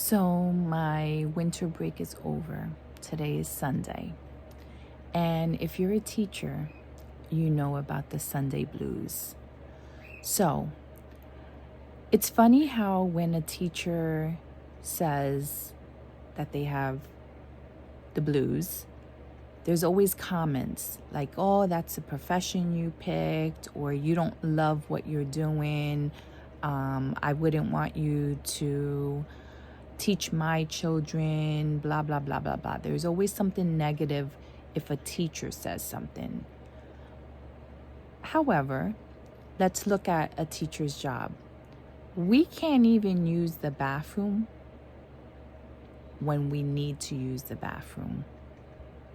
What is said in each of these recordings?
So, my winter break is over. Today is Sunday. And if you're a teacher, you know about the Sunday blues. So, it's funny how when a teacher says that they have the blues, there's always comments like, oh, that's a profession you picked, or you don't love what you're doing. I wouldn't want you to teach my children, blah, blah, blah, blah, blah. There's always something negative if a teacher says something. However, let's look at a teacher's job. We can't even use the bathroom when we need to use the bathroom.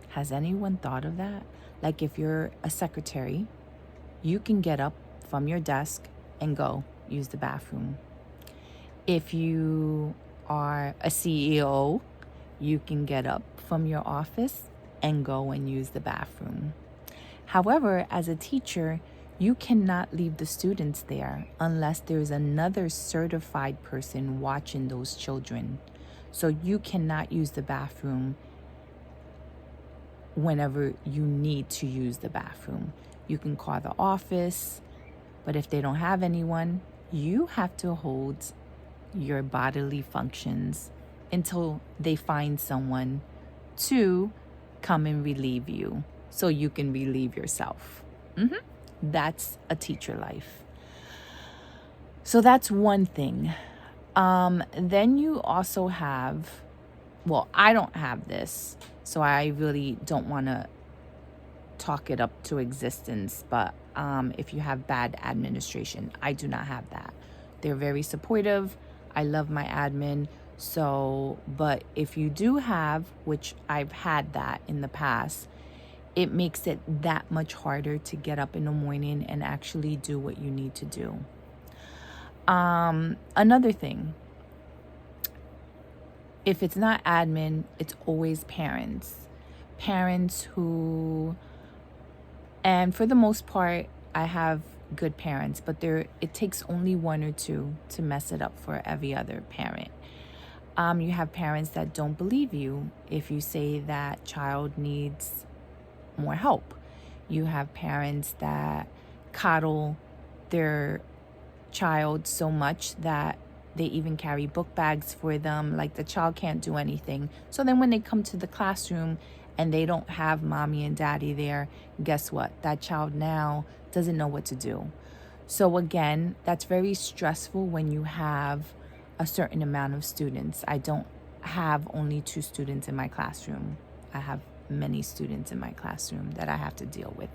Has anyone thought of that? Like if you're a secretary, you can get up from your desk and go use the bathroom. If you are a CEO, you can get up from your office and go and use the bathroom. However, as a teacher, you cannot leave the students there unless there's another certified person watching those children. So you cannot use the bathroom whenever you need to use the bathroom. You can call the office, but if they don't have anyone, you have to hold your bodily functions until they find someone to come and relieve you so you can relieve yourself. That's a teacher life. So that's one thing. Then you also have, well, I don't have this, so I really don't want to talk it up to existence, but if you have bad administration, I do not have that. They're very supportive. I love my admin. So, but if you do have, which I've had that in the past, it makes it that much harder to get up in the morning and actually do what you need to do. Another thing, if it's not admin, it's always parents. Parents who, and for the most part, I have good parents, but it takes only one or two to mess it up for every other parent. You have parents that don't believe you if you say that child needs more help. You have parents that coddle their child so much that they even carry book bags for them, like the child can't do anything. So then when they come to the classroom and they don't have mommy and daddy there, guess what? That child now doesn't know what to do. So again, that's very stressful when you have a certain amount of students. I don't have only 2 students in my classroom. I have many students in my classroom that I have to deal with.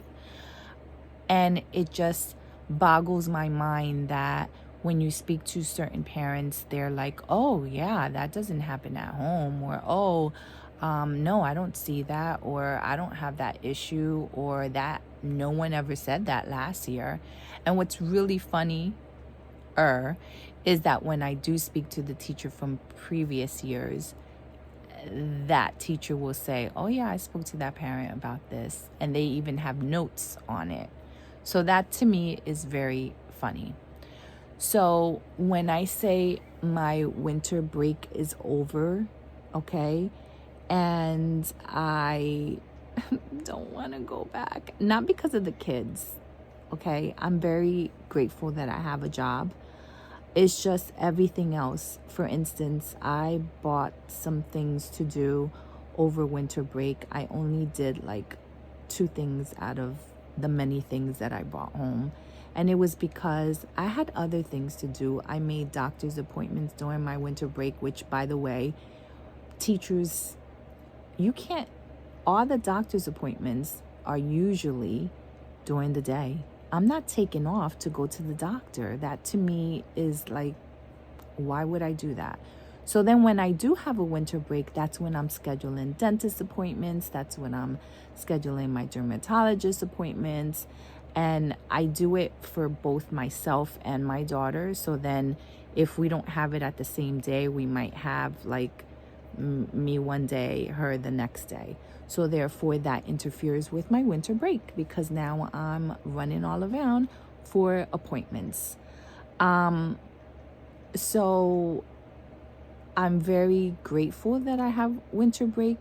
And it just boggles my mind that when you speak to certain parents, they're like, oh yeah, that doesn't happen at home, or oh, no, I don't see that, or I don't have that issue, or that no one ever said that last year. And what's really funny is that when I do speak to the teacher from previous years, that teacher will say, oh yeah, I spoke to that parent about this, and they even have notes on it. So that to me is very funny. So when I say my winter break is over, okay, and I don't want to go back, not because of the kids, okay, I'm very grateful that I have a job. It's just everything else. For instance, I bought some things to do over winter break. I only did like 2 things out of the many things that I brought home. And it was because I had other things to do. I made doctor's appointments during my winter break, which, by the way, teachers, you can't, all the doctor's appointments are usually during the day. I'm not taking off to go to the doctor. That to me is like, why would I do that? So then when I do have a winter break, that's when I'm scheduling dentist appointments. That's when I'm scheduling my dermatologist appointments. And I do it for both myself and my daughter. So then if we don't have it at the same day, we might have like me one day, her the next day. So therefore that interferes with my winter break because now I'm running all around for appointments. So I'm very grateful that I have winter break,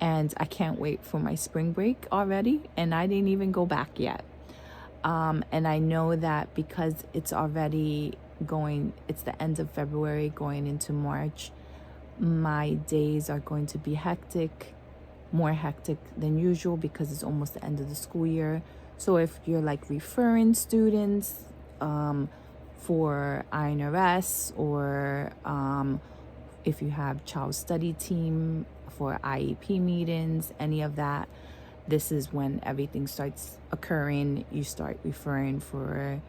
and I can't wait for my spring break already, and I didn't even go back yet. And I know that because it's already it's the end of February going into March, my days are going to be hectic, more hectic than usual because it's almost the end of the school year. So if you're like referring students for INRS, or if you have child study team for IEP meetings, any of that, this is when everything starts occurring. You start referring for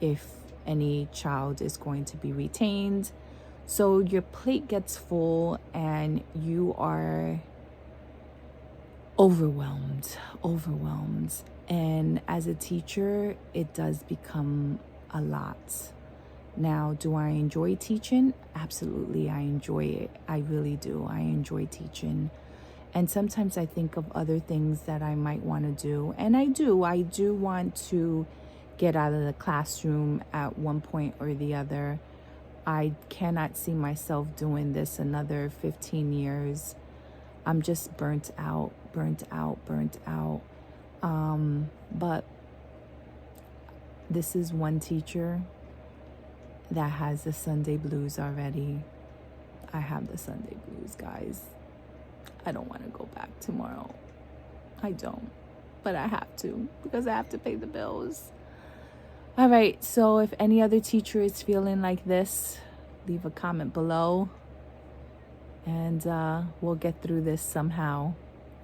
if any child is going to be retained. So your plate gets full and you are overwhelmed. And as a teacher, it does become a lot. Now, do I enjoy teaching? Absolutely, I enjoy it. I really do. I enjoy teaching. And sometimes I think of other things that I might want to do. And I do want to get out of the classroom at one point or the other. I cannot see myself doing this another 15 years. I'm just burnt out. But this is one teacher that has the Sunday blues already. I have the Sunday blues, guys. I don't want to go back tomorrow. I don't. But I have to, because I have to pay the bills. All right, so if any other teacher is feeling like this, leave a comment below. And we'll get through this somehow.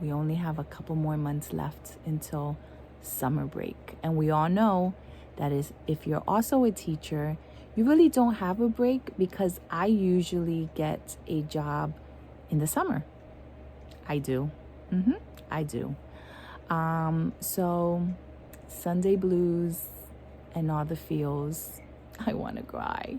We only have a couple more months left until summer break. And we all know that is, if you're also a teacher, you really don't have a break, because I usually get a job in the summer. I do. I do. So Sunday blues and all the feels. I want to cry.